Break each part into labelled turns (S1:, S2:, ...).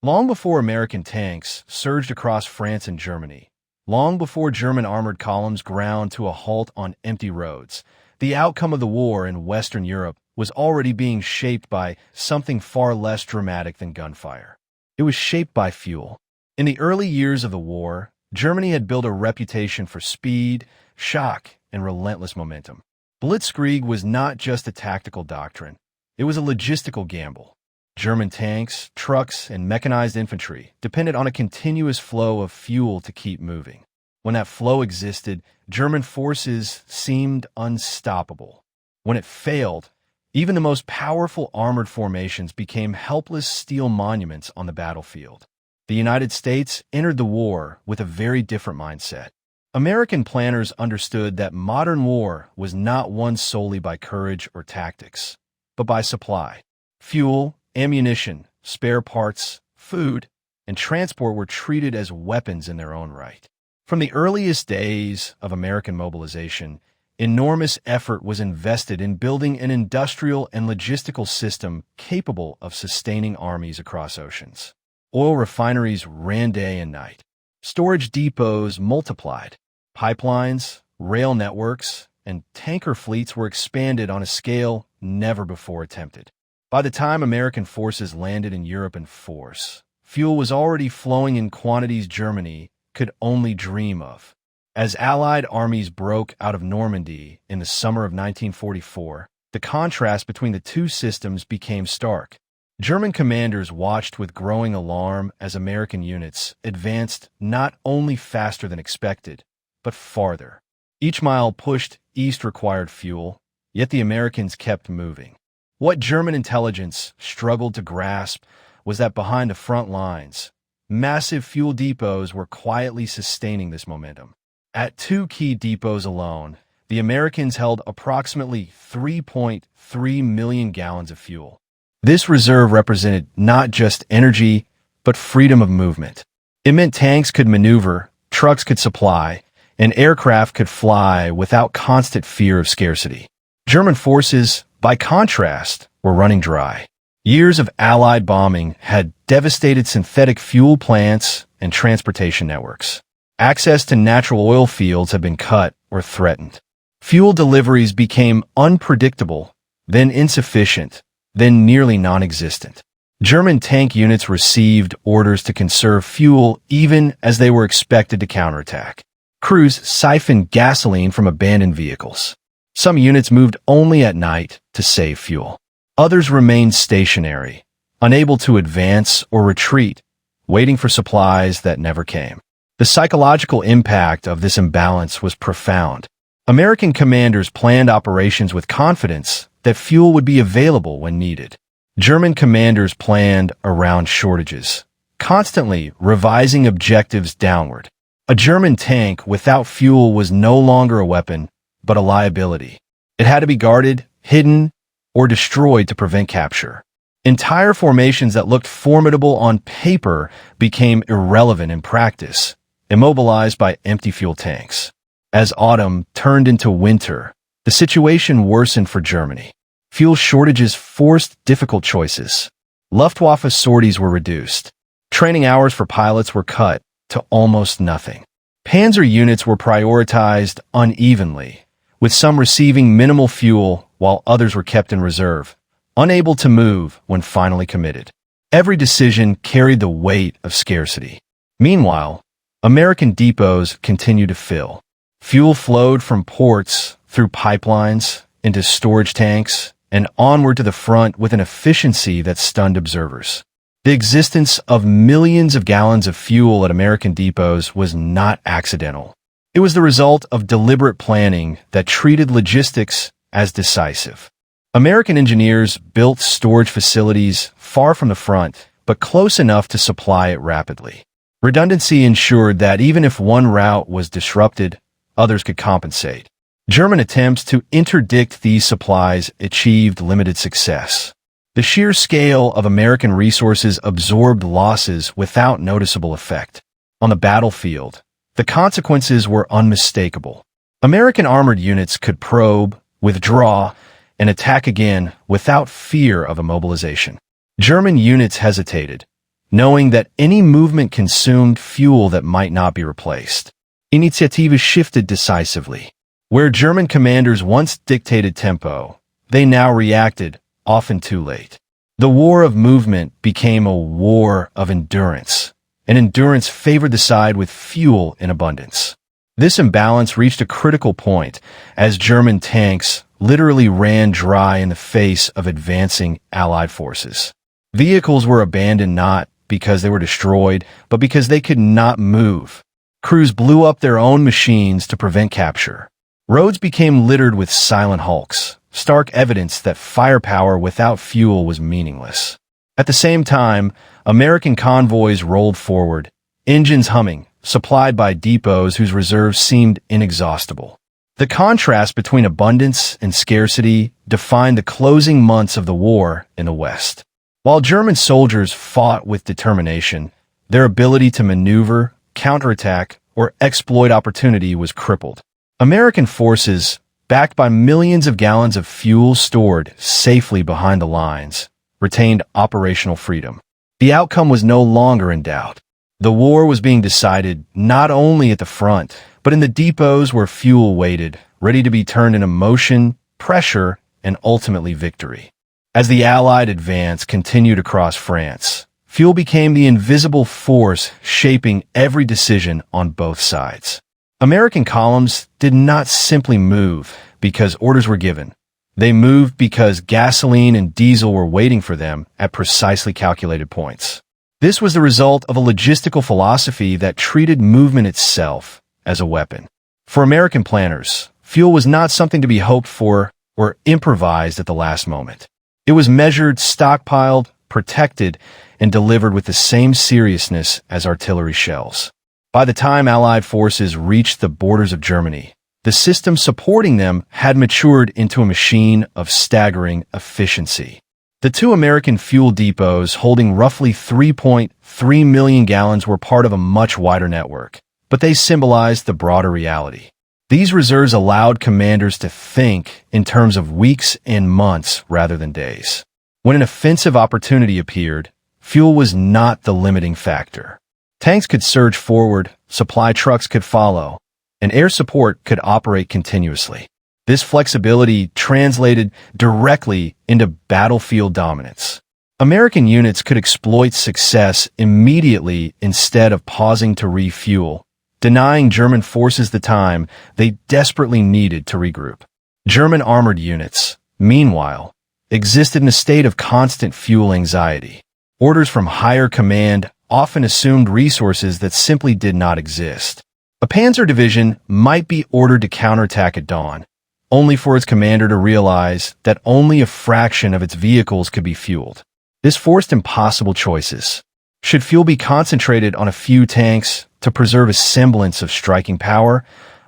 S1: Long before American tanks surged across France and Germany, long before German armored columns ground to a halt on empty roads, the outcome of the war in Western Europe was already being shaped by something far less dramatic than gunfire. It was shaped by fuel. In the early years of the war, Germany had built a reputation for speed, shock, and relentless momentum. Blitzkrieg was not just a tactical doctrine. It was a logistical gamble. German tanks, trucks, and mechanized infantry depended on a continuous flow of fuel to keep moving. When that flow existed, German forces seemed unstoppable. When it failed, even the most powerful armored formations became helpless steel monuments on the battlefield. The United States entered the war with a very different mindset. American planners understood that modern war was not won solely by courage or tactics, but by supply. Fuel, ammunition, spare parts, food, and transport were treated as weapons in their own right. From the earliest days of American mobilization, enormous effort was invested in building an industrial and logistical system capable of sustaining armies across oceans. Oil refineries ran day and night. Storage depots multiplied. Pipelines, rail networks, and tanker fleets were expanded on a scale never before attempted. By the time American forces landed in Europe in force, fuel was already flowing in quantities Germany could only dream of. As Allied armies broke out of Normandy in the summer of 1944, the contrast between the two systems became stark. German commanders watched with growing alarm as American units advanced not only faster than expected, but farther. Each mile pushed east required fuel, yet the Americans kept moving. What German intelligence struggled to grasp was that behind the front lines, massive fuel depots were quietly sustaining this momentum. At two key depots alone, the Americans held approximately 3.3 million gallons of fuel. This reserve represented not just energy, but freedom of movement. It meant tanks could maneuver, trucks could supply, and aircraft could fly without constant fear of scarcity. German forces, by contrast, were running dry. Years of Allied bombing had devastated synthetic fuel plants and transportation networks. Access to natural oil fields had been cut or threatened. Fuel deliveries became unpredictable, then insufficient, then nearly non-existent. German tank units received orders to conserve fuel even as they were expected to counterattack. Crews siphoned gasoline from abandoned vehicles. Some units moved only at night to save fuel. Others remained stationary, unable to advance or retreat, waiting for supplies that never came. The psychological impact of this imbalance was profound. American commanders planned operations with confidence that fuel would be available when needed. German commanders planned around shortages, constantly revising objectives downward. A German tank without fuel was no longer a weapon, but a liability. It had to be guarded, hidden, or destroyed to prevent capture. Entire formations that looked formidable on paper became irrelevant in practice, immobilized by empty fuel tanks. As autumn turned into winter, the situation worsened for Germany. Fuel shortages forced difficult choices. Luftwaffe sorties were reduced. Training hours for pilots were cut to almost nothing. Panzer units were prioritized unevenly, with some receiving minimal fuel while others were kept in reserve, unable to move when finally committed. Every decision carried the weight of scarcity. Meanwhile, American depots continued to fill. Fuel flowed from ports, through pipelines, into storage tanks, and onward to the front with an efficiency that stunned observers. The existence of millions of gallons of fuel at American depots was not accidental. It was the result of deliberate planning that treated logistics as decisive. American engineers built storage facilities far from the front, but close enough to supply it rapidly. Redundancy ensured that even if one route was disrupted, others could compensate. German attempts to interdict these supplies achieved limited success. The sheer scale of American resources absorbed losses without noticeable effect. On the battlefield, the consequences were unmistakable. American armored units could probe, withdraw, and attack again without fear of immobilization. German units hesitated, knowing that any movement consumed fuel that might not be replaced. Initiative shifted decisively. Where German commanders once dictated tempo, they now reacted, often too late. The war of movement became a war of endurance, and endurance favored the side with fuel in abundance. This imbalance reached a critical point as German tanks literally ran dry in the face of advancing Allied forces. Vehicles were abandoned not because they were destroyed, but because they could not move. Crews blew up their own machines to prevent capture. Roads became littered with silent hulks, stark evidence that firepower without fuel was meaningless. At the same time, American convoys rolled forward, engines humming, supplied by depots whose reserves seemed inexhaustible. The contrast between abundance and scarcity defined the closing months of the war in the West. While German soldiers fought with determination, their ability to maneuver, counterattack, or exploit opportunity was crippled. American forces, backed by millions of gallons of fuel stored safely behind the lines, retained operational freedom. The outcome was no longer in doubt. The war was being decided not only at the front, but in the depots where fuel waited, ready to be turned into motion, pressure, and ultimately victory. As the Allied advance continued across France, fuel became the invisible force shaping every decision on both sides. American columns did not simply move because orders were given. They moved because gasoline and diesel were waiting for them at precisely calculated points. This was the result of a logistical philosophy that treated movement itself as a weapon. For American planners, fuel was not something to be hoped for or improvised at the last moment. It was measured, stockpiled, protected, and delivered with the same seriousness as artillery shells. By the time Allied forces reached the borders of Germany, the system supporting them had matured into a machine of staggering efficiency. The two American fuel depots holding roughly 3.3 million gallons were part of a much wider network, but they symbolized the broader reality. These reserves allowed commanders to think in terms of weeks and months rather than days. When an offensive opportunity appeared, fuel was not the limiting factor. Tanks could surge forward, supply trucks could follow, and air support could operate continuously. This flexibility translated directly into battlefield dominance. American units could exploit success immediately instead of pausing to refuel, denying German forces the time they desperately needed to regroup. German armored units, meanwhile, existed in a state of constant fuel anxiety. Orders from higher command often assumed resources that simply did not exist. A panzer division might be ordered to counterattack at dawn, only for its commander to realize that only a fraction of its vehicles could be fueled. This forced impossible choices. Should fuel be concentrated on a few tanks to preserve a semblance of striking power,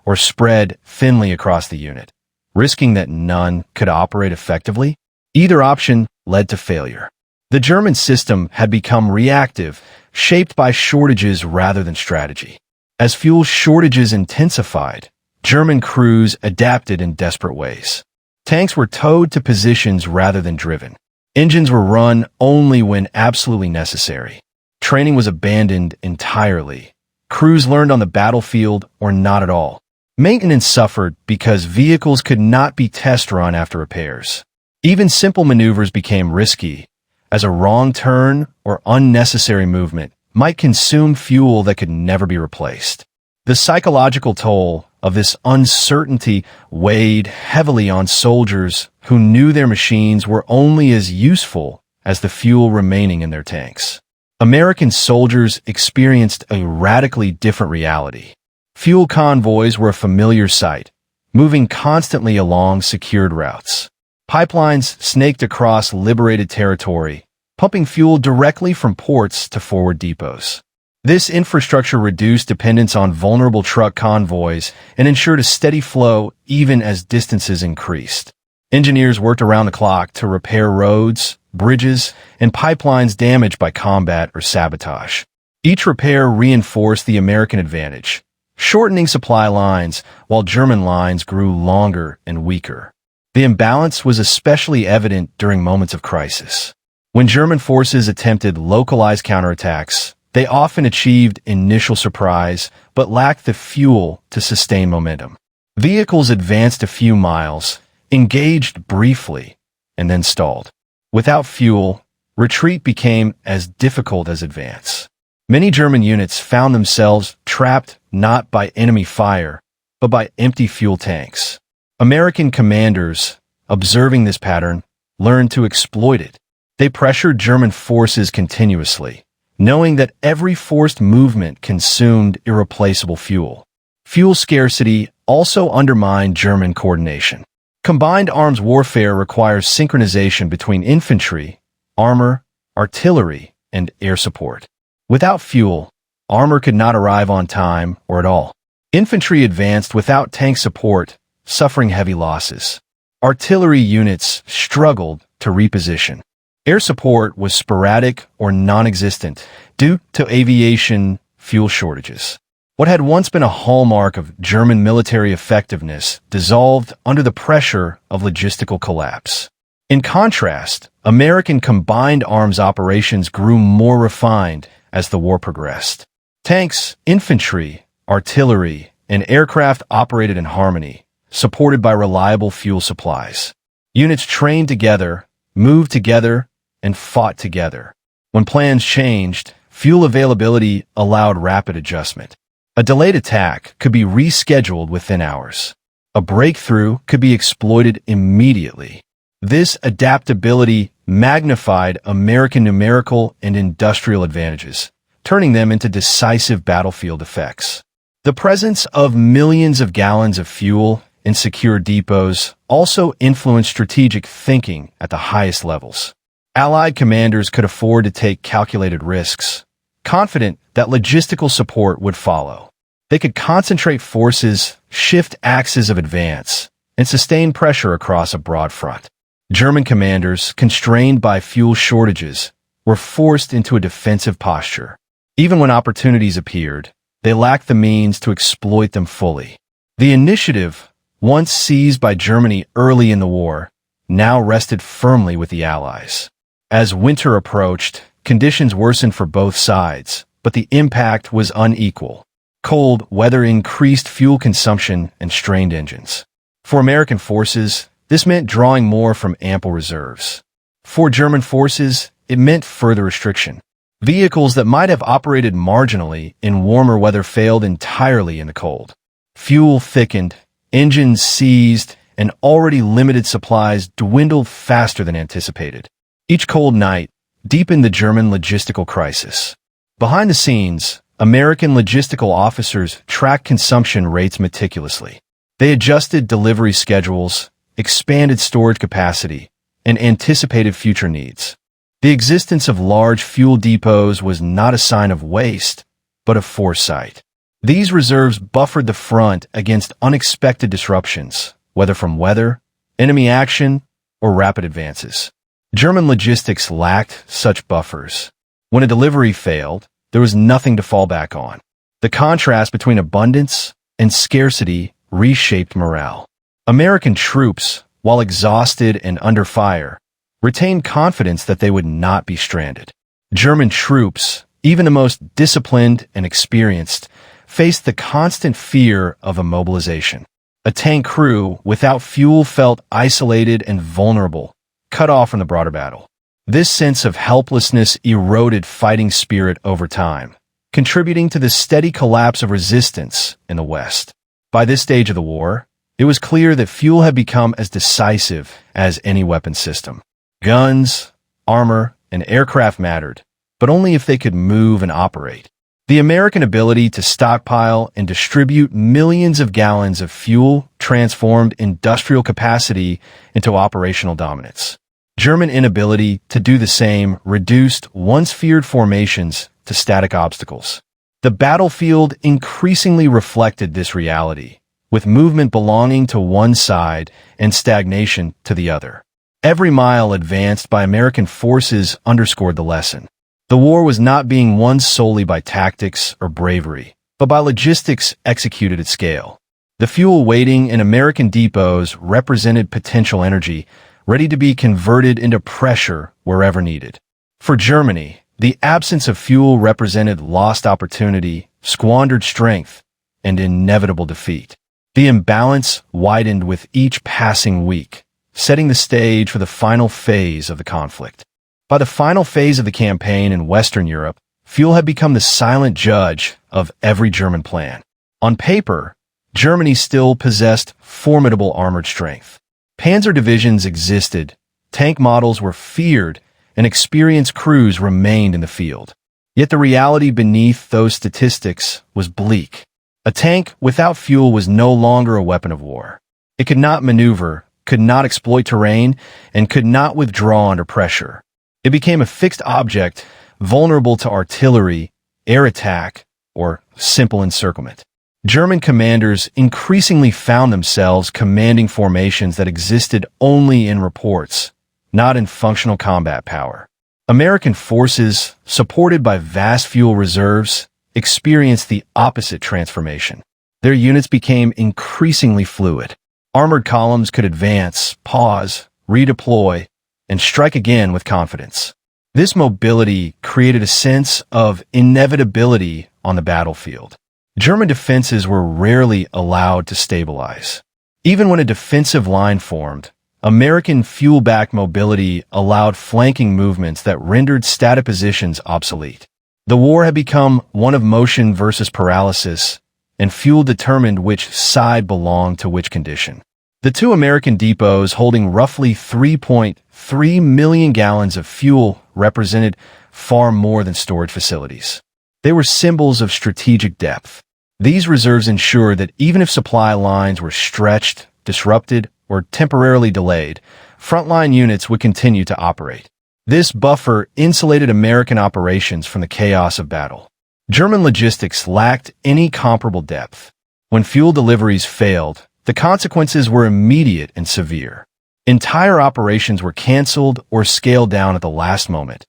S1: or spread thinly across the unit, risking that none could operate effectively? Either option led to failure. The German system had become reactive, shaped by shortages rather than strategy. As fuel shortages intensified, German crews adapted in desperate ways. Tanks were towed to positions rather than driven. Engines were run only when absolutely necessary. Training was abandoned entirely. Crews learned on the battlefield or not at all. Maintenance suffered because vehicles could not be test run after repairs. Even simple maneuvers became risky, as a wrong turn or unnecessary movement might consume fuel that could never be replaced. The psychological toll of this uncertainty weighed heavily on soldiers who knew their machines were only as useful as the fuel remaining in their tanks. American soldiers experienced a radically different reality. Fuel convoys were a familiar sight, moving constantly along secured routes. Pipelines snaked across liberated territory, pumping fuel directly from ports to forward depots. This infrastructure reduced dependence on vulnerable truck convoys and ensured a steady flow even as distances increased. Engineers worked around the clock to repair roads, bridges, and pipelines damaged by combat or sabotage. Each repair reinforced the American advantage, shortening supply lines while German lines grew longer and weaker. The imbalance was especially evident during moments of crisis. When German forces attempted localized counterattacks, they often achieved initial surprise but lacked the fuel to sustain momentum. Vehicles advanced a few miles, engaged briefly, and then stalled. Without fuel, retreat became as difficult as advance. Many German units found themselves trapped not by enemy fire, but by empty fuel tanks. American commanders, observing this pattern, learned to exploit it. They pressured German forces continuously, knowing that every forced movement consumed irreplaceable fuel. Fuel scarcity also undermined German coordination. Combined arms warfare requires synchronization between infantry, armor, artillery, and air support. Without fuel, armor could not arrive on time or at all. Infantry advanced without tank support, suffering heavy losses. Artillery units struggled to reposition. Air support was sporadic or non-existent due to aviation fuel shortages. What had once been a hallmark of German military effectiveness dissolved under the pressure of logistical collapse. In contrast, American combined arms operations grew more refined as the war progressed. Tanks, infantry, artillery, and aircraft operated in harmony, supported by reliable fuel supplies. Units trained together, moved together, and fought together. When plans changed, fuel availability allowed rapid adjustment. A delayed attack could be rescheduled within hours. A breakthrough could be exploited immediately. This adaptability magnified American numerical and industrial advantages, turning them into decisive battlefield effects. The presence of millions of gallons of fuel in secure depots also influenced strategic thinking at the highest levels. Allied commanders could afford to take calculated risks, confident that logistical support would follow. They could concentrate forces, shift axes of advance, and sustain pressure across a broad front. German commanders, constrained by fuel shortages, were forced into a defensive posture. Even when opportunities appeared, they lacked the means to exploit them fully. The initiative, once seized by Germany early in the war, now rested firmly with the Allies. As winter approached, conditions worsened for both sides, but the impact was unequal. Cold weather increased fuel consumption and strained engines. For American forces, this meant drawing more from ample reserves. For German forces, it meant further restriction. Vehicles that might have operated marginally in warmer weather failed entirely in the cold. Fuel thickened, engines seized, and already limited supplies dwindled faster than anticipated. Each cold night deepened the German logistical crisis. Behind the scenes, American logistical officers tracked consumption rates meticulously. They adjusted delivery schedules, expanded storage capacity, and anticipated future needs. The existence of large fuel depots was not a sign of waste, but of foresight. These reserves buffered the front against unexpected disruptions, whether from weather, enemy action, or rapid advances. German logistics lacked such buffers. When a delivery failed, there was nothing to fall back on. The contrast between abundance and scarcity reshaped morale. American troops, while exhausted and under fire, retained confidence that they would not be stranded. German troops, even the most disciplined and experienced, faced the constant fear of immobilization. A tank crew without fuel felt isolated and vulnerable, cut off from the broader battle. This sense of helplessness eroded fighting spirit over time, contributing to the steady collapse of resistance in the West. By this stage of the war, it was clear that fuel had become as decisive as any weapon system. Guns, armor, and aircraft mattered, but only if they could move and operate. The American ability to stockpile and distribute millions of gallons of fuel transformed industrial capacity into operational dominance. German inability to do the same reduced once feared formations to static obstacles. The battlefield increasingly reflected this reality, with movement belonging to one side and stagnation to the other. Every mile advanced by American forces underscored the lesson. The war was not being won solely by tactics or bravery, but by logistics executed at scale. The fuel waiting in American depots represented potential energy, ready to be converted into pressure wherever needed. For Germany, the absence of fuel represented lost opportunity, squandered strength, and inevitable defeat. The imbalance widened with each passing week, setting the stage for the final phase of the conflict. By the final phase of the campaign in Western Europe, fuel had become the silent judge of every German plan. On paper, Germany still possessed formidable armored strength. Panzer divisions existed, tank models were feared, and experienced crews remained in the field. Yet the reality beneath those statistics was bleak. A tank without fuel was no longer a weapon of war. It could not maneuver, could not exploit terrain, and could not withdraw under pressure. It became a fixed object, vulnerable to artillery, air attack, or simple encirclement. German commanders increasingly found themselves commanding formations that existed only in reports, not in functional combat power. American forces, supported by vast fuel reserves, experienced the opposite transformation. Their units became increasingly fluid. Armored columns could advance, pause, redeploy, and strike again with confidence. This mobility created a sense of inevitability on the battlefield. German defenses were rarely allowed to stabilize. Even when a defensive line formed, American fuel-backed mobility allowed flanking movements that rendered static positions obsolete. The war had become one of motion versus paralysis, and fuel determined which side belonged to which condition. The two American depots holding roughly 3.3 million gallons of fuel represented far more than storage facilities. They were symbols of strategic depth. These reserves ensured that even if supply lines were stretched, disrupted, or temporarily delayed, frontline units would continue to operate. This buffer insulated American operations from the chaos of battle. German logistics lacked any comparable depth. When fuel deliveries failed, the consequences were immediate and severe. Entire operations were canceled or scaled down at the last moment,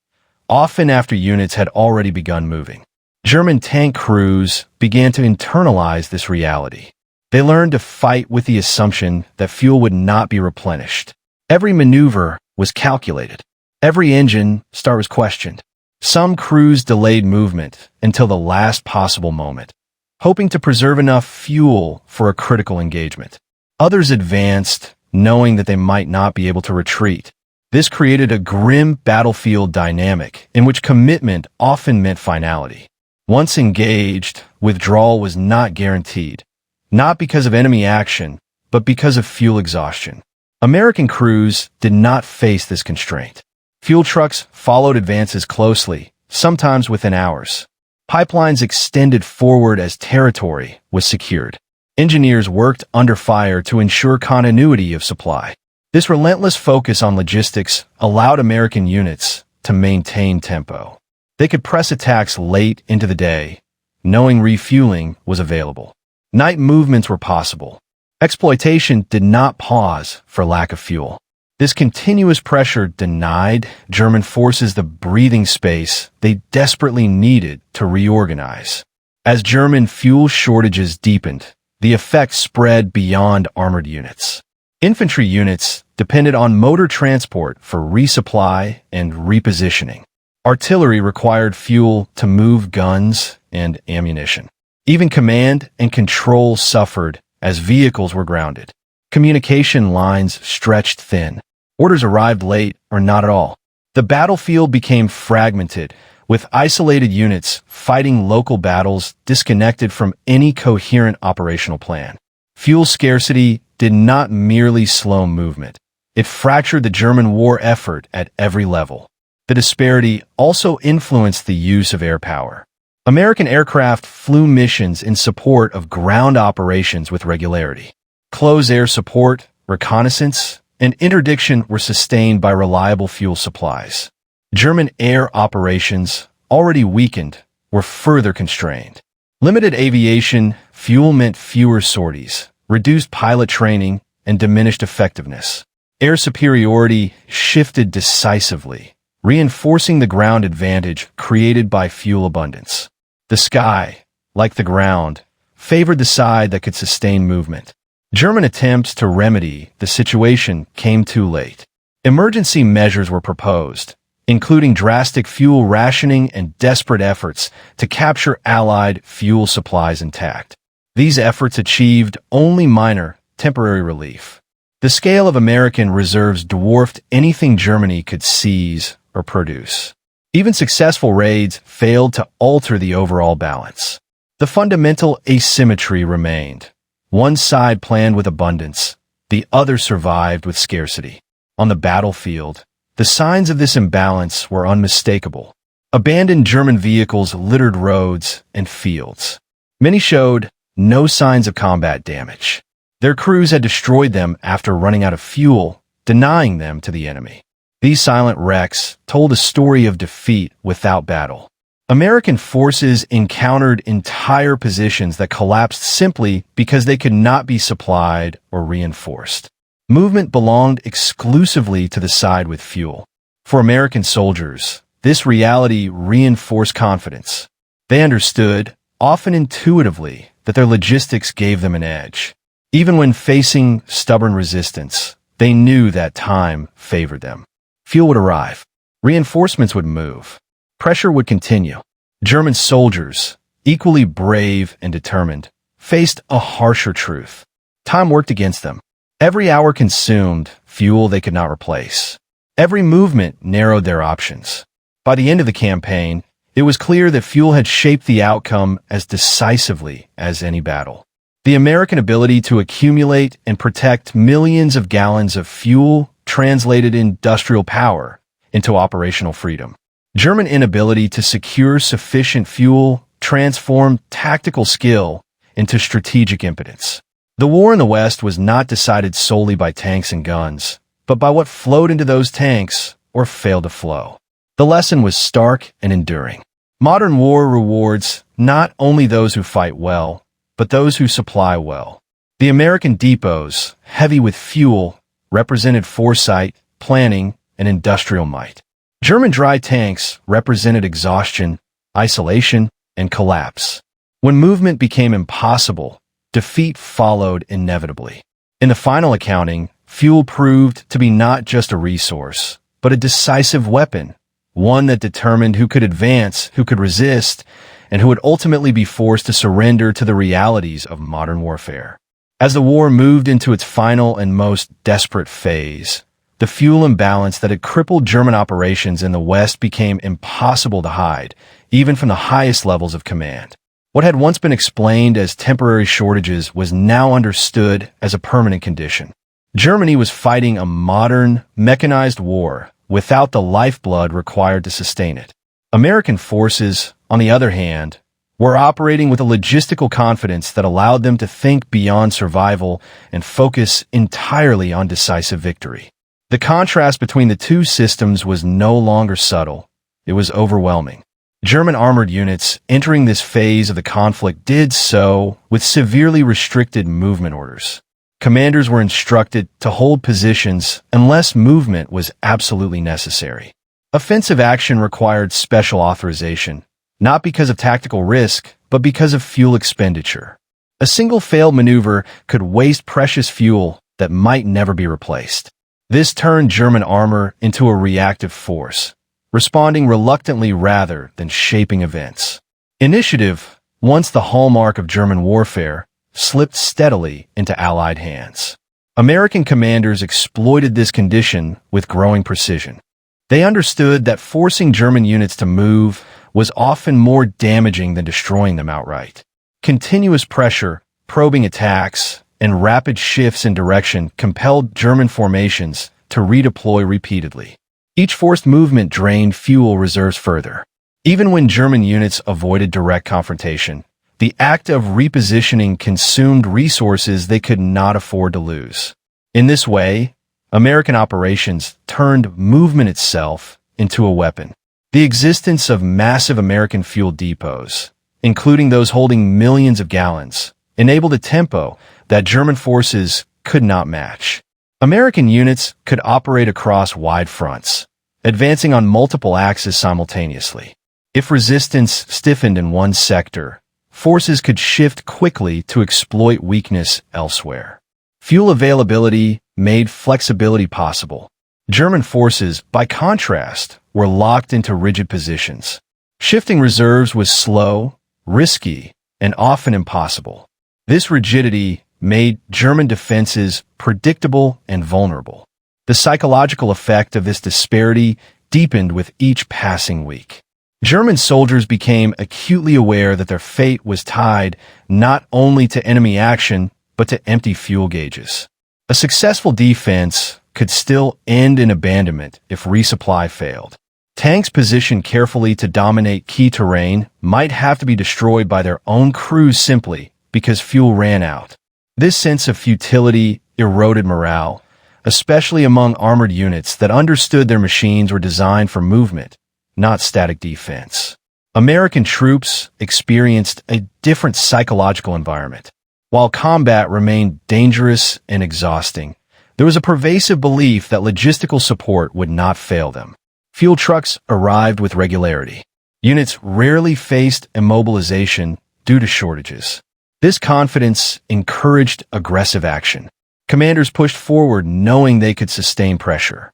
S1: often after units had already begun moving. German tank crews began to internalize this reality. They learned to fight with the assumption that fuel would not be replenished. Every maneuver was calculated. Every engine start was questioned. Some crews delayed movement until the last possible moment, hoping to preserve enough fuel for a critical engagement. Others advanced, knowing that they might not be able to retreat. This created a grim battlefield dynamic in which commitment often meant finality. Once engaged, withdrawal was not guaranteed, not because of enemy action, but because of fuel exhaustion. American crews did not face this constraint. Fuel trucks followed advances closely, sometimes within hours. Pipelines extended forward as territory was secured. Engineers worked under fire to ensure continuity of supply. This relentless focus on logistics allowed American units to maintain tempo. They could press attacks late into the day, knowing refueling was available. Night movements were possible. Exploitation did not pause for lack of fuel. This continuous pressure denied German forces the breathing space they desperately needed to reorganize. As German fuel shortages deepened, the effect spread beyond armored units. Infantry units depended on motor transport for resupply and repositioning. Artillery required fuel to move guns and ammunition. Even command and control suffered as vehicles were grounded. Communication lines stretched thin. Orders arrived late or not at all. The battlefield became fragmented, with isolated units fighting local battles disconnected from any coherent operational plan. Fuel scarcity did not merely slow movement. It fractured the German war effort at every level. The disparity also influenced the use of air power. American aircraft flew missions in support of ground operations with regularity. Close air support, reconnaissance, and interdiction were sustained by reliable fuel supplies. German air operations, already weakened, were further constrained. Limited aviation fuel meant fewer sorties, reduced pilot training, and diminished effectiveness. Air superiority shifted decisively, reinforcing the ground advantage created by fuel abundance. The sky, like the ground, favored the side that could sustain movement. German attempts to remedy the situation came too late. Emergency measures were proposed, including drastic fuel rationing and desperate efforts to capture Allied fuel supplies intact. These efforts achieved only minor, temporary relief. The scale of American reserves dwarfed anything Germany could seize or produce. Even successful raids failed to alter the overall balance. The fundamental asymmetry remained. One side planned with abundance, the other survived with scarcity. On the battlefield, the signs of this imbalance were unmistakable. Abandoned German vehicles littered roads and fields. Many showed no signs of combat damage. Their crews had destroyed them after running out of fuel, denying them to the enemy. These silent wrecks told a story of defeat without battle. American forces encountered entire positions that collapsed simply because they could not be supplied or reinforced. Movement belonged exclusively to the side with fuel. For American soldiers, this reality reinforced confidence. They understood, often intuitively, that their logistics gave them an edge. Even when facing stubborn resistance, they knew that time favored them. Fuel would arrive. Reinforcements would move. Pressure would continue. German soldiers, equally brave and determined, faced a harsher truth. Time worked against them. Every hour consumed fuel they could not replace. Every movement narrowed their options. By the end of the campaign, it was clear that fuel had shaped the outcome as decisively as any battle. The American ability to accumulate and protect millions of gallons of fuel translated industrial power into operational freedom. German inability to secure sufficient fuel transformed tactical skill into strategic impotence. The war in the West was not decided solely by tanks and guns, but by what flowed into those tanks or failed to flow. The lesson was stark and enduring. Modern war rewards not only those who fight well, but those who supply well. The American depots, heavy with fuel, represented foresight, planning, and industrial might. German dry tanks represented exhaustion, isolation, and collapse. When movement became impossible, defeat followed inevitably. In the final accounting, fuel proved to be not just a resource, but a decisive weapon, one that determined who could advance, who could resist, and who would ultimately be forced to surrender to the realities of modern warfare. As the war moved into its final and most desperate phase, the fuel imbalance that had crippled German operations in the West became impossible to hide, even from the highest levels of command. What had once been explained as temporary shortages was now understood as a permanent condition. Germany was fighting a modern, mechanized war without the lifeblood required to sustain it. American forces, on the other hand, were operating with a logistical confidence that allowed them to think beyond survival and focus entirely on decisive victory. The contrast between the two systems was no longer subtle. It was overwhelming. German armored units entering this phase of the conflict did so with severely restricted movement orders. Commanders were instructed to hold positions unless movement was absolutely necessary. Offensive action required special authorization, not because of tactical risk, but because of fuel expenditure. A single failed maneuver could waste precious fuel that might never be replaced. This turned German armor into a reactive force, responding reluctantly rather than shaping events. Initiative, once the hallmark of German warfare, slipped steadily into Allied hands. American commanders exploited this condition with growing precision. They understood that forcing German units to move was often more damaging than destroying them outright. Continuous pressure, probing attacks, and rapid shifts in direction compelled German formations to redeploy repeatedly. Each forced movement drained fuel reserves further. Even when German units avoided direct confrontation, the act of repositioning consumed resources they could not afford to lose. In this way, American operations turned movement itself into a weapon. The existence of massive American fuel depots, including those holding millions of gallons, enabled a tempo that German forces could not match. American units could operate across wide fronts, advancing on multiple axes simultaneously. If resistance stiffened in one sector, forces could shift quickly to exploit weakness elsewhere. Fuel availability made flexibility possible. German forces, by contrast, were locked into rigid positions. Shifting reserves was slow, risky, and often impossible. This rigidity made German defenses predictable and vulnerable. The psychological effect of this disparity deepened with each passing week. German soldiers became acutely aware that their fate was tied not only to enemy action, but to empty fuel gauges. A successful defense could still end in abandonment if resupply failed. Tanks positioned carefully to dominate key terrain might have to be destroyed by their own crews simply because fuel ran out. This sense of futility eroded morale, especially among armored units that understood their machines were designed for movement, not static defense. American troops experienced a different psychological environment. While combat remained dangerous and exhausting, there was a pervasive belief that logistical support would not fail them. Fuel trucks arrived with regularity. Units rarely faced immobilization due to shortages. This confidence encouraged aggressive action. Commanders pushed forward knowing they could sustain pressure.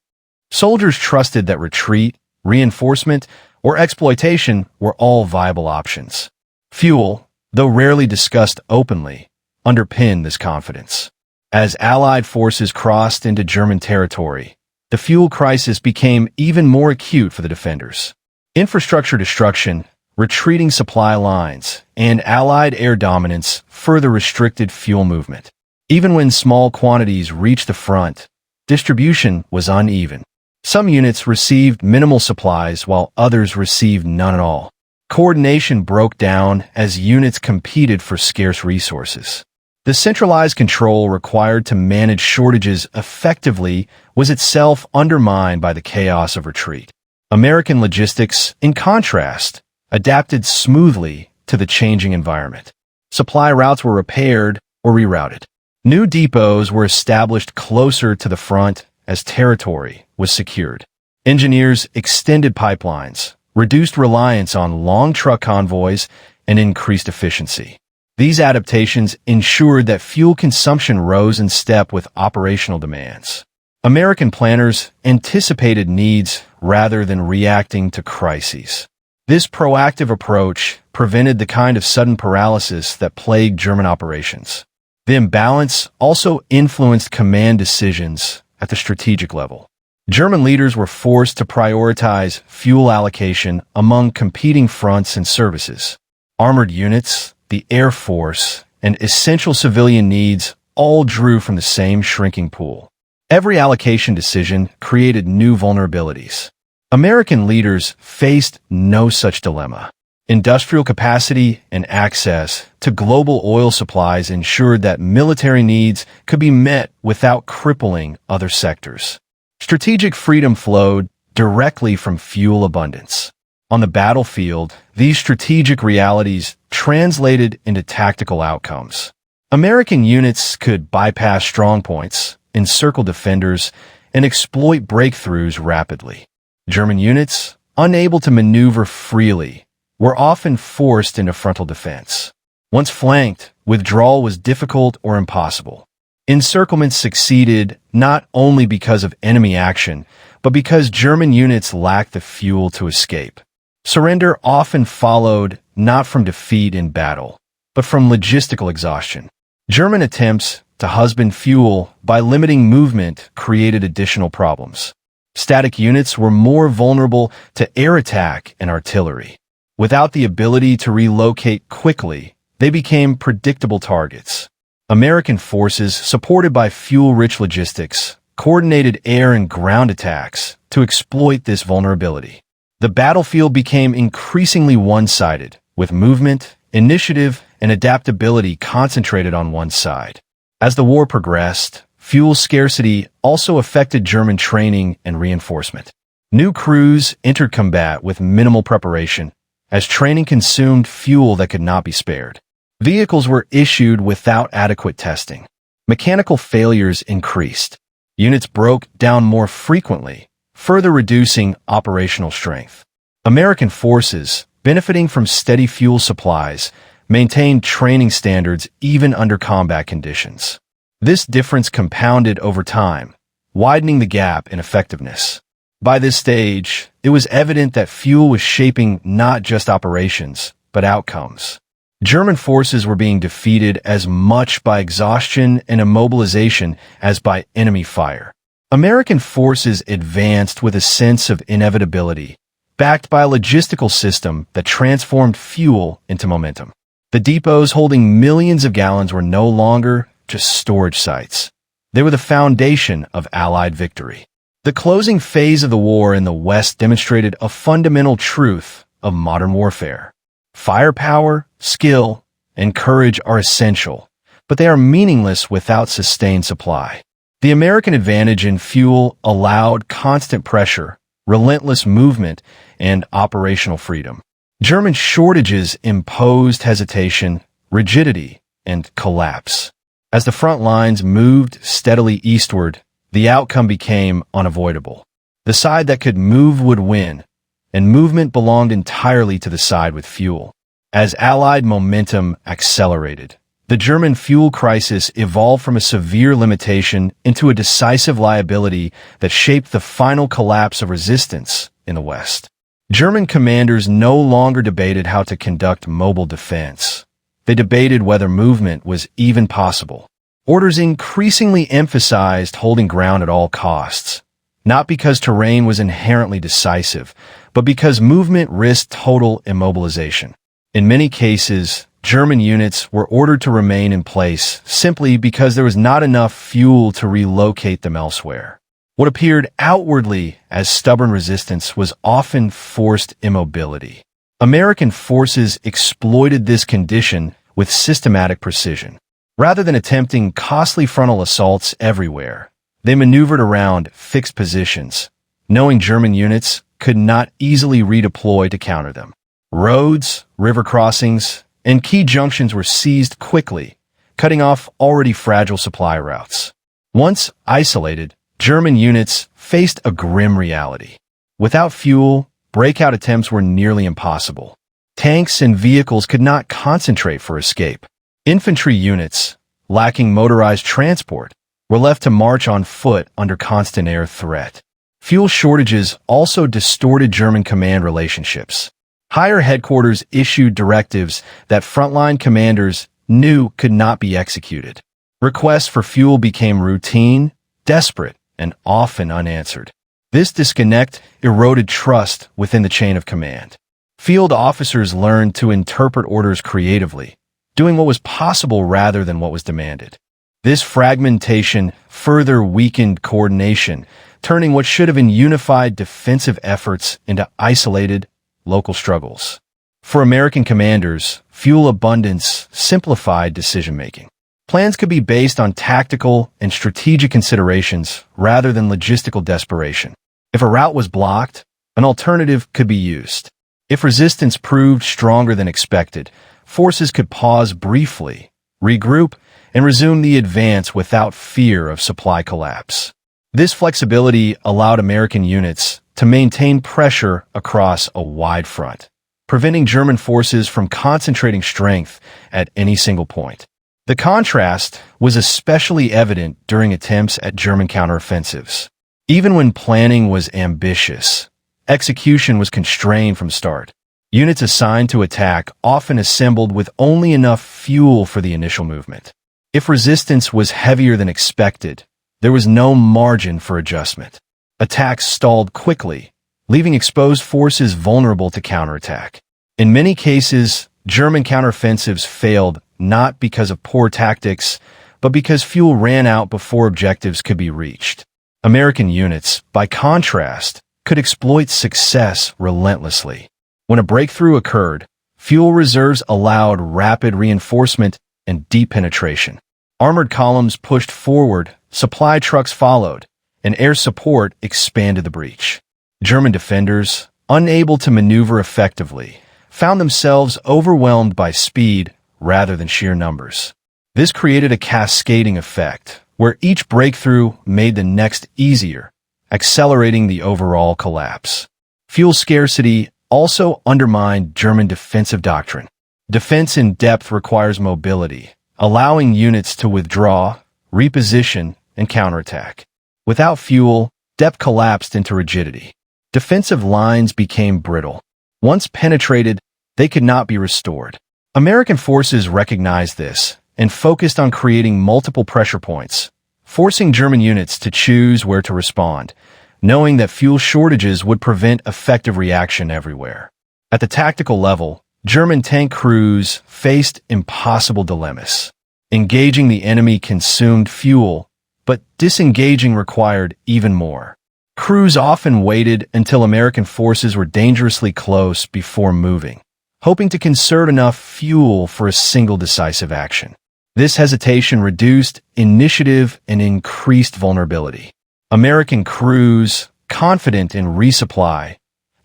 S1: Soldiers trusted that retreat, reinforcement, or exploitation were all viable options. Fuel, though rarely discussed openly, underpinned this confidence. As Allied forces crossed into German territory, the fuel crisis became even more acute for the defenders. Infrastructure destruction, retreating supply lines, and Allied air dominance further restricted fuel movement. Even when small quantities reached the front, distribution was uneven. Some units received minimal supplies while others received none at all. Coordination broke down as units competed for scarce resources. The centralized control required to manage shortages effectively was itself undermined by the chaos of retreat. American logistics, in contrast, adapted smoothly to the changing environment. Supply routes were repaired or rerouted. New depots were established closer to the front as territory was secured. Engineers extended pipelines, reduced reliance on long truck convoys, and increased efficiency. These adaptations ensured that fuel consumption rose in step with operational demands. American planners anticipated needs rather than reacting to crises. This proactive approach prevented the kind of sudden paralysis that plagued German operations. The imbalance also influenced command decisions at the strategic level. German leaders were forced to prioritize fuel allocation among competing fronts and services. Armored units, the Air Force, and essential civilian needs all drew from the same shrinking pool. Every allocation decision created new vulnerabilities. American leaders faced no such dilemma. Industrial capacity and access to global oil supplies ensured that military needs could be met without crippling other sectors. Strategic freedom flowed directly from fuel abundance. On the battlefield, these strategic realities translated into tactical outcomes. American units could bypass strongpoints, encircle defenders, and exploit breakthroughs rapidly. German units, unable to maneuver freely, were often forced into frontal defense. Once flanked, withdrawal was difficult or impossible. Encirclement succeeded not only because of enemy action, but because German units lacked the fuel to escape. Surrender often followed not from defeat in battle, but from logistical exhaustion. German attempts to husband fuel by limiting movement created additional problems. Static units were more vulnerable to air attack and artillery. Without the ability to relocate quickly, they became predictable targets. American forces, supported by fuel-rich logistics, coordinated air and ground attacks to exploit this vulnerability. The battlefield became increasingly one-sided, with movement, initiative, and adaptability concentrated on one side. As the war progressed, fuel scarcity also affected German training and reinforcement. New crews entered combat with minimal preparation, as training consumed fuel that could not be spared. Vehicles were issued without adequate testing. Mechanical failures increased. Units broke down more frequently, further reducing operational strength. American forces, benefiting from steady fuel supplies, maintained training standards even under combat conditions. This difference compounded over time, widening the gap in effectiveness. By this stage, it was evident that fuel was shaping not just operations, but outcomes. German forces were being defeated as much by exhaustion and immobilization as by enemy fire. American forces advanced with a sense of inevitability, backed by a logistical system that transformed fuel into momentum. The depots holding millions of gallons were no longer just storage sites. They were the foundation of Allied victory. The closing phase of the war in the West demonstrated a fundamental truth of modern warfare. Firepower, skill, and courage are essential, but they are meaningless without sustained supply. The American advantage in fuel allowed constant pressure, relentless movement, and operational freedom. German shortages imposed hesitation, rigidity, and collapse. As the front lines moved steadily eastward, the outcome became unavoidable. The side that could move would win, and movement belonged entirely to the side with fuel. As Allied momentum accelerated, the German fuel crisis evolved from a severe limitation into a decisive liability that shaped the final collapse of resistance in the West. German commanders no longer debated how to conduct mobile defense. They debated whether movement was even possible. Orders increasingly emphasized holding ground at all costs, not because terrain was inherently decisive, but because movement risked total immobilization. In many cases, German units were ordered to remain in place simply because there was not enough fuel to relocate them elsewhere. What appeared outwardly as stubborn resistance was often forced immobility. American forces exploited this condition with systematic precision. Rather than attempting costly frontal assaults everywhere, they maneuvered around fixed positions, knowing German units could not easily redeploy to counter them. Roads, river crossings, and key junctions were seized quickly, cutting off already fragile supply routes. Once isolated, German units faced a grim reality. Without fuel, breakout attempts were nearly impossible. Tanks and vehicles could not concentrate for escape. Infantry units, lacking motorized transport, were left to march on foot under constant air threat. Fuel shortages also distorted German command relationships. Higher headquarters issued directives that frontline commanders knew could not be executed. Requests for fuel became routine, desperate, and often unanswered. This disconnect eroded trust within the chain of command. Field officers learned to interpret orders creatively, doing what was possible rather than what was demanded. This fragmentation further weakened coordination, turning what should have been unified defensive efforts into isolated, local struggles. For American commanders, fuel abundance simplified decision-making. Plans could be based on tactical and strategic considerations rather than logistical desperation. If a route was blocked, an alternative could be used. If resistance proved stronger than expected, forces could pause briefly, regroup, and resume the advance without fear of supply collapse. This flexibility allowed American units to maintain pressure across a wide front, preventing German forces from concentrating strength at any single point. The contrast was especially evident during attempts at German counteroffensives. Even when planning was ambitious, execution was constrained from start. Units assigned to attack often assembled with only enough fuel for the initial movement. If resistance was heavier than expected, there was no margin for adjustment. Attacks stalled quickly, leaving exposed forces vulnerable to counterattack. In many cases, German counteroffensives failed not because of poor tactics, but because fuel ran out before objectives could be reached. American units, by contrast, could exploit success relentlessly. When a breakthrough occurred, fuel reserves allowed rapid reinforcement and deep penetration. Armored columns pushed forward, supply trucks followed, and air support expanded the breach. German defenders, unable to maneuver effectively, found themselves overwhelmed by speed rather than sheer numbers. This created a cascading effect, where each breakthrough made the next easier, accelerating the overall collapse. Fuel scarcity also undermined German defensive doctrine. Defense in depth requires mobility, allowing units to withdraw, reposition, and counterattack. Without fuel, depth collapsed into rigidity. defensive lines became brittle. Once penetrated, they could not be restored. American forces recognized this and focused on creating multiple pressure points, forcing German units to choose where to respond, knowing that fuel shortages would prevent effective reaction everywhere. At the tactical level, German tank crews faced impossible dilemmas. Engaging the enemy consumed fuel, but disengaging required even more. Crews often waited until American forces were dangerously close before moving, hoping to conserve enough fuel for a single decisive action. This hesitation reduced initiative and increased vulnerability. American crews, confident in resupply,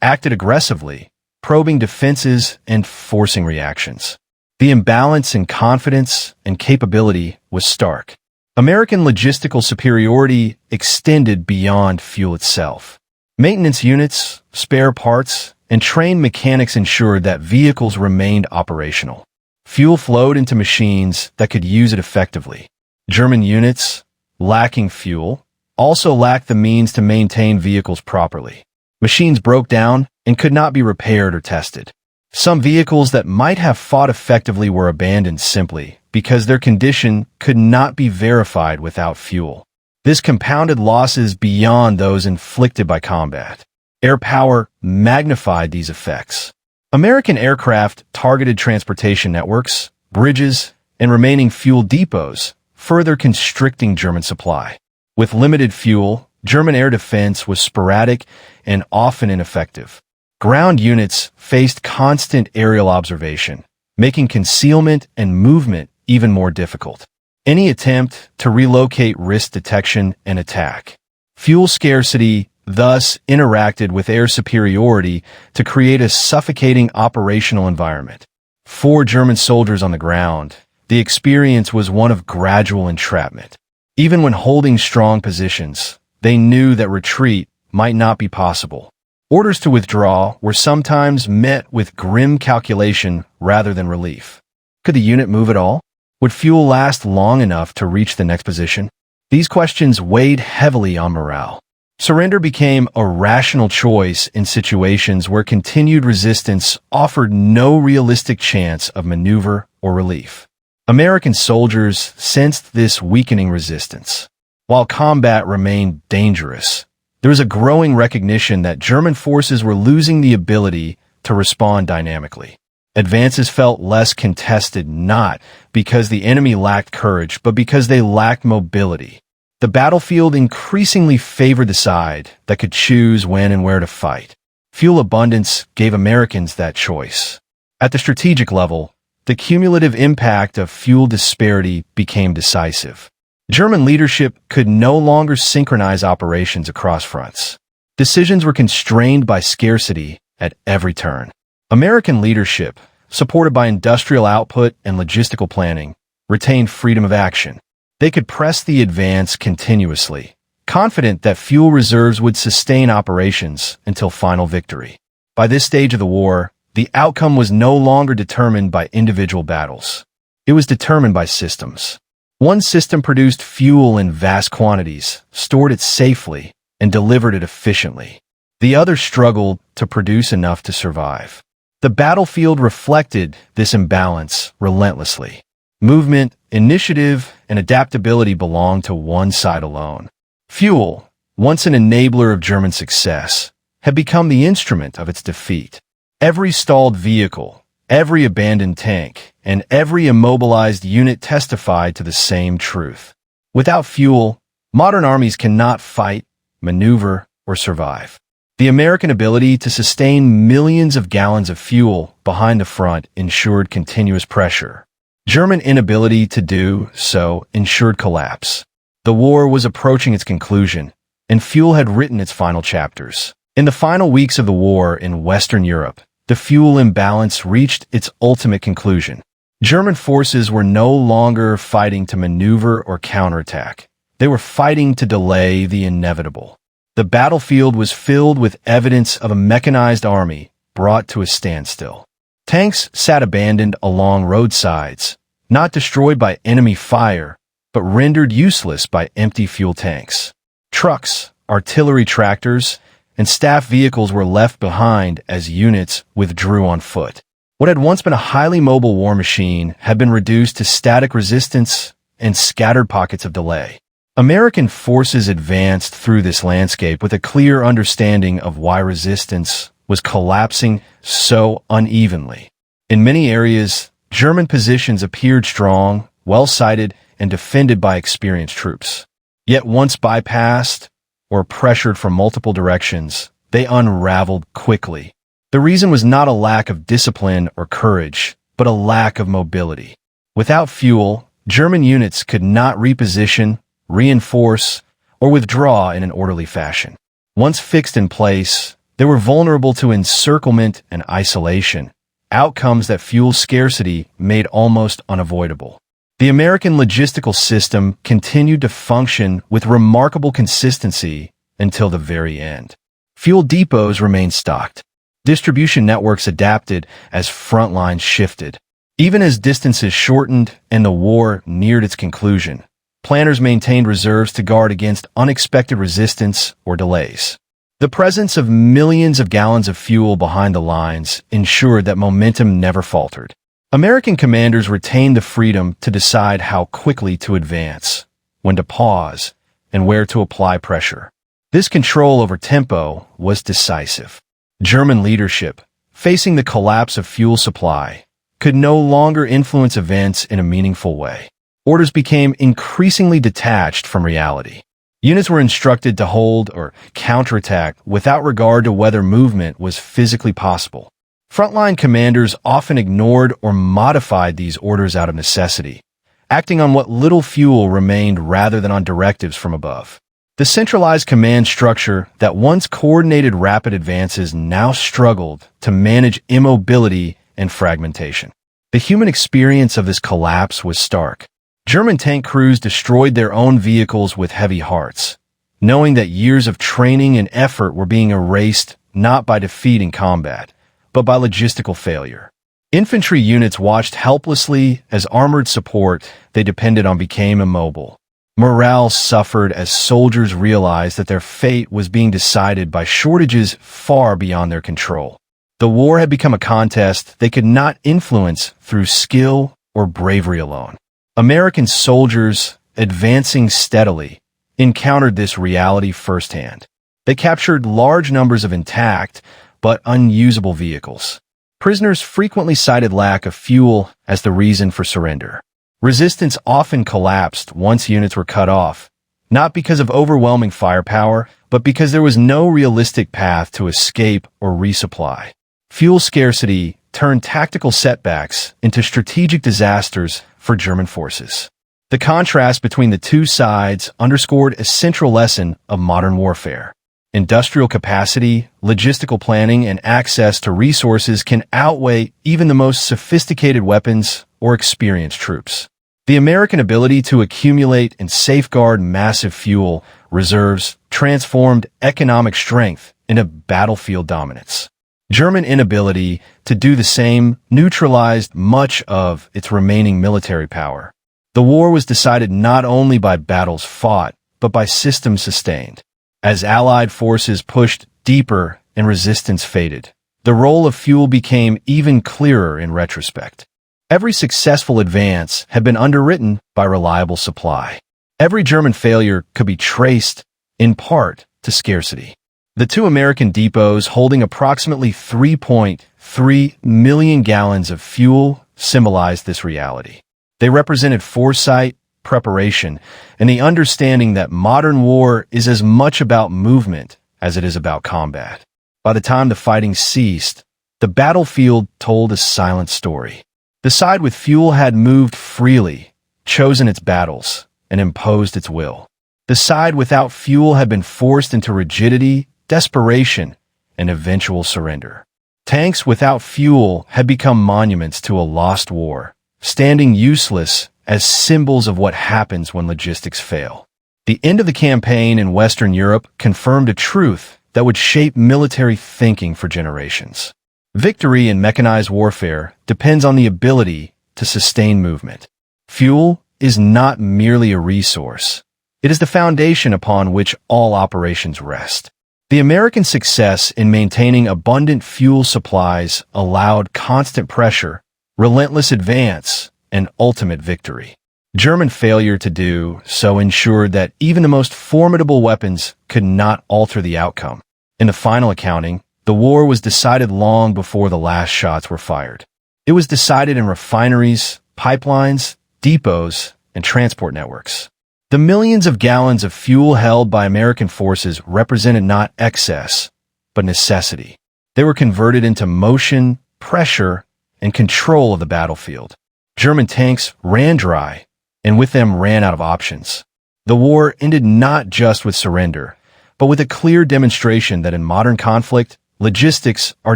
S1: acted aggressively, probing defenses and forcing reactions. The imbalance in confidence and capability was stark. American logistical superiority extended beyond fuel itself. Maintenance units, spare parts, and trained mechanics ensured that vehicles remained operational. Fuel flowed into machines that could use it effectively. German units, lacking fuel, also lacked the means to maintain vehicles properly. Machines broke down and could not be repaired or tested. Some vehicles that might have fought effectively were abandoned simply because their condition could not be verified without fuel. This compounded losses beyond those inflicted by combat. Air power magnified these effects. American aircraft targeted transportation networks, bridges, and remaining fuel depots, further constricting German supply. With limited fuel, German air defense was sporadic and often ineffective. Ground units faced constant aerial observation, making concealment and movement even more difficult. Any attempt to relocate risked detection and attack. Fuel scarcity thus interacted with air superiority to create a suffocating operational environment. For German soldiers on the ground, the experience was one of gradual entrapment. Even when holding strong positions, they knew that retreat might not be possible. Orders to withdraw were sometimes met with grim calculation rather than relief. Could the unit move at all? Would fuel last long enough to reach the next position? These questions weighed heavily on morale. Surrender became a rational choice in situations where continued resistance offered no realistic chance of maneuver or relief. American soldiers sensed this weakening resistance. While combat remained dangerous, there was a growing recognition that German forces were losing the ability to respond dynamically. Advances felt less contested not because the enemy lacked courage, but because they lacked mobility. The battlefield increasingly favored the side that could choose when and where to fight. Fuel abundance gave Americans that choice. At the strategic level, the cumulative impact of fuel disparity became decisive. German leadership could no longer synchronize operations across fronts. Decisions were constrained by scarcity at every turn. American leadership, supported by industrial output and logistical planning, retained freedom of action. They could press the advance continuously, confident that fuel reserves would sustain operations until final victory. By this stage of the war, the outcome was no longer determined by individual battles. It was determined by systems. One system produced fuel in vast quantities, stored it safely, and delivered it efficiently. The other struggled to produce enough to survive. The battlefield reflected this imbalance relentlessly. Movement, initiative, and adaptability belonged to one side alone. Fuel, once an enabler of German success, had become the instrument of its defeat. Every stalled vehicle, every abandoned tank, and every immobilized unit testified to the same truth. Without fuel, modern armies cannot fight, maneuver, or survive. The American ability to sustain millions of gallons of fuel behind the front ensured continuous pressure. German inability to do so ensured collapse. The war was approaching its conclusion, and fuel had written its final chapters. In the final weeks of the war in Western Europe, the fuel imbalance reached its ultimate conclusion. German forces were no longer fighting to maneuver or counterattack. They were fighting to delay the inevitable. The battlefield was filled with evidence of a mechanized army brought to a standstill. Tanks sat abandoned along roadsides, not destroyed by enemy fire, but rendered useless by empty fuel tanks. Trucks, artillery tractors, and staff vehicles were left behind as units withdrew on foot. What had once been a highly mobile war machine had been reduced to static resistance and scattered pockets of delay. American forces advanced through this landscape with a clear understanding of why resistance was collapsing so unevenly. In many areas, German positions appeared strong, well-sighted, and defended by experienced troops. Yet once bypassed or pressured from multiple directions, they unraveled quickly. The reason was not a lack of discipline or courage, but a lack of mobility. Without fuel, German units could not reposition, reinforce, or withdraw in an orderly fashion. Once fixed in place, they were vulnerable to encirclement and isolation, outcomes that fuel scarcity made almost unavoidable. The American logistical system continued to function with remarkable consistency until the very end. Fuel depots remained stocked. Distribution networks adapted as front lines shifted. Even as distances shortened and the war neared its conclusion, planners maintained reserves to guard against unexpected resistance or delays. The presence of millions of gallons of fuel behind the lines ensured that momentum never faltered. American commanders retained the freedom to decide how quickly to advance, when to pause, and where to apply pressure. This control over tempo was decisive. German leadership, facing the collapse of fuel supply, could no longer influence events in a meaningful way. Orders became increasingly detached from reality. Units were instructed to hold or counterattack without regard to whether movement was physically possible. Frontline commanders often ignored or modified these orders out of necessity, acting on what little fuel remained rather than on directives from above. The centralized command structure that once coordinated rapid advances now struggled to manage immobility and fragmentation. The human experience of this collapse was stark. German tank crews destroyed their own vehicles with heavy hearts, knowing that years of training and effort were being erased not by defeat in combat, but by logistical failure. Infantry units watched helplessly as armored support they depended on became immobile. Morale suffered as soldiers realized that their fate was being decided by shortages far beyond their control. The war had become a contest they could not influence through skill or bravery alone. American soldiers, advancing steadily, encountered this reality firsthand. They captured large numbers of intact but unusable vehicles. Prisoners frequently cited lack of fuel as the reason for surrender. Resistance often collapsed once units were cut off, not because of overwhelming firepower, but because there was no realistic path to escape or resupply. Fuel scarcity turned tactical setbacks into strategic disasters for German forces. The contrast between the two sides underscored a central lesson of modern warfare. Industrial capacity, logistical planning, and access to resources can outweigh even the most sophisticated weapons or experienced troops. The American ability to accumulate and safeguard massive fuel reserves transformed economic strength into battlefield dominance. German inability to do the same neutralized much of its remaining military power. The war was decided not only by battles fought, but by systems sustained. As Allied forces pushed deeper and resistance faded, the role of fuel became even clearer in retrospect. Every successful advance had been underwritten by reliable supply. Every German failure could be traced, in part, to scarcity. The two American depots holding approximately 3.3 million gallons of fuel symbolized this reality. They represented foresight, preparation, and the understanding that modern war is as much about movement as it is about combat. By the time the fighting ceased, the battlefield told a silent story. The side with fuel had moved freely, chosen its battles, and imposed its will. The side without fuel had been forced into rigidity, desperation, and eventual surrender. Tanks without fuel had become monuments to a lost war, standing useless as symbols of what happens when logistics fail. The end of the campaign in Western Europe confirmed a truth that would shape military thinking for generations. Victory in mechanized warfare depends on the ability to sustain movement. Fuel is not merely a resource. It is the foundation upon which all operations rest. The American success in maintaining abundant fuel supplies allowed constant pressure, relentless advance, and ultimate victory. German failure to do so ensured that even the most formidable weapons could not alter the outcome. In the final accounting, the war was decided long before the last shots were fired. It was decided in refineries, pipelines, depots, and transport networks. The millions of gallons of fuel held by American forces represented not excess, but necessity. They were converted into motion, pressure, and control of the battlefield. German tanks ran dry, and with them ran out of options. The war ended not just with surrender, but with a clear demonstration that in modern conflict, logistics are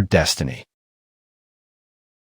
S1: destiny.